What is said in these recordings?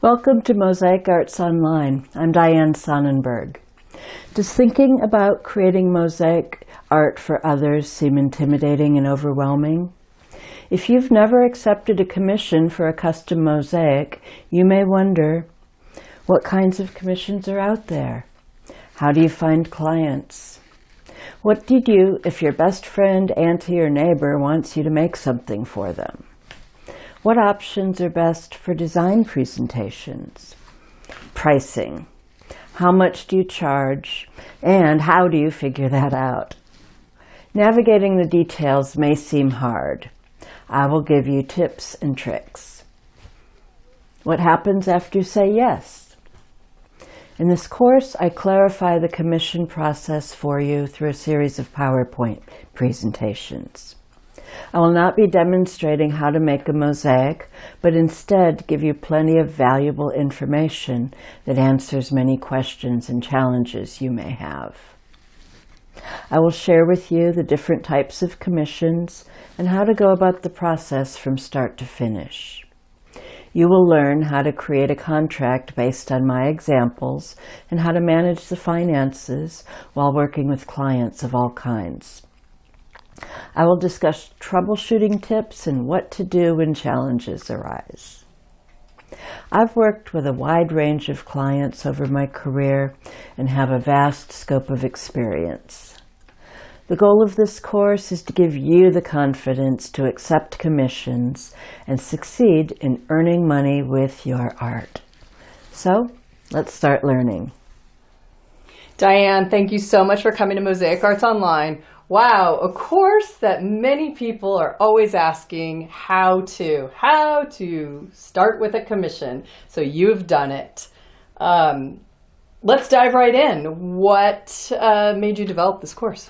Welcome to Mosaic Arts Online. I'm Dianne Sonnenberg. Does thinking about creating mosaic art for others seem intimidating and overwhelming? If you've never accepted a commission for a custom mosaic, you may wonder, what kinds of commissions are out there? How do you find clients? What do you do if your best friend, auntie, or neighbor wants you to make something for them? What options are best for design presentations? Pricing. How much do you charge? And how do you figure that out? Navigating the details may seem hard. I will give you tips and tricks. What happens after you say yes? In this course, I clarify the commission process for you through a series of PowerPoint presentations. I will not be demonstrating how to make a mosaic, but instead give you plenty of valuable information that answers many questions and challenges you may have. I will share with you the different types of commissions and how to go about the process from start to finish. You will learn how to create a contract based on my examples and how to manage the finances while working with clients of all kinds. I will discuss troubleshooting tips and what to do when challenges arise. I've worked with a wide range of clients over my career and have a vast scope of experience. The goal of this course is to give you the confidence to accept commissions and succeed in earning money with your art. So, let's start learning. Dianne, thank you so much for coming to Mosaic Arts Online. Wow, a course that many people are always asking how to start with a commission. So you've done it. Let's dive right in. What made you develop this course?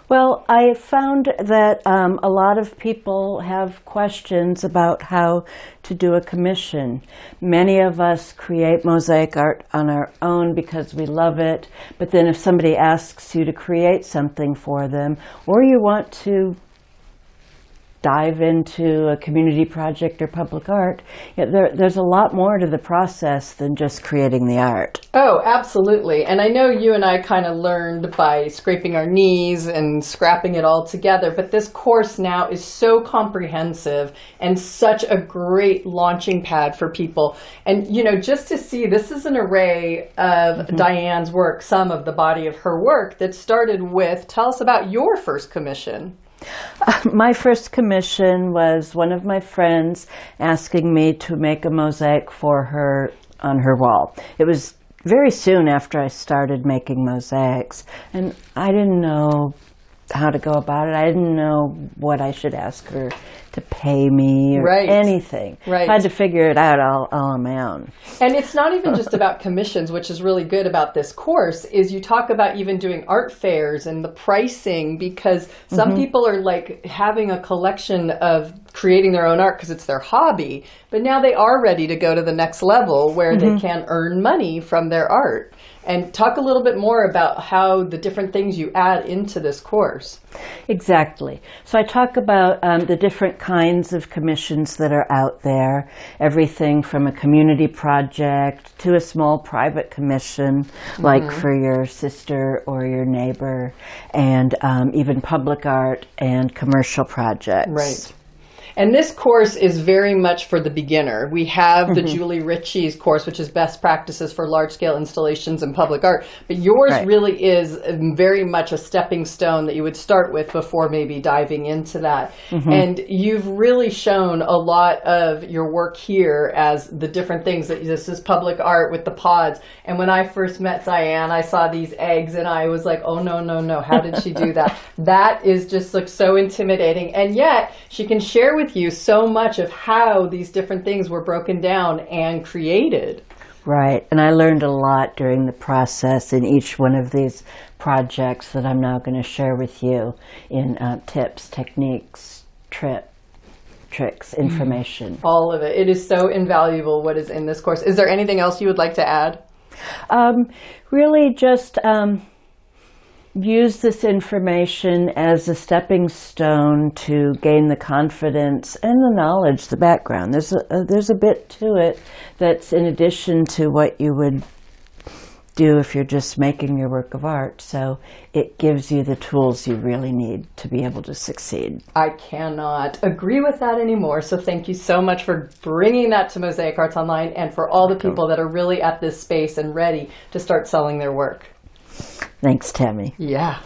Well, I found that a lot of people have questions about how to do a commission. Many of us create mosaic art on our own because we love it, but then if somebody asks you to create something for them, or you want to dive into a community project or public art, there's a lot more to the process than just creating the art. Oh, absolutely. And I know you and I kind of learned by scraping our knees and scrapping it all together, but this course now is so comprehensive and such a great launching pad for people. And, you know, just to see, this is an array of Dianne's work, some of the body of her work that started with, tell us about your first commission. My first commission was one of my friends asking me to make a mosaic for her on her wall. It was very soon after I started making mosaics, and I didn't know how to go about it. I didn't know what I should ask her to pay me or anything. I had to figure it out all on my own. And it's not even just about commissions, which is really good about this course, is you talk about even doing art fairs and the pricing, because some people are like having a collection of creating their own art because it's their hobby, but now they are ready to go to the next level where they can earn money from their art. And talk a little bit more about how the different things you add into this course. Exactly. So I talk about the different kinds of commissions that are out there, everything from a community project to a small private commission, like for your sister or your neighbor, and even public art and commercial projects. Right. And this course is very much for the beginner. We have the Julie Ritchie's course, which is best practices for large-scale installations in public art. But yours really is very much a stepping stone that you would start with before maybe diving into that. And you've really shown a lot of your work here as the different things. That this is public art with the pods. And when I first met Dianne, I saw these eggs and I was like, oh, no, how did she do that? That is just like so intimidating. And yet she can share with you so much of how these different things were broken down and created. Right, and I learned a lot during the process in each one of these projects that I'm now going to share with you in tips, techniques, tricks, information. All of it. It is so invaluable what is in this course. Is there anything else you would like to add? Really just use this information as a stepping stone to gain the confidence and the knowledge, the background. There's a bit to it that's in addition to what you would do if you're just making your work of art. So it gives you the tools you really need to be able to succeed. I cannot agree with that anymore. So thank you so much for bringing that to Mosaic Arts Online and for all the people that are really at this space and ready to start selling their work. Thanks, Tammy. Yeah.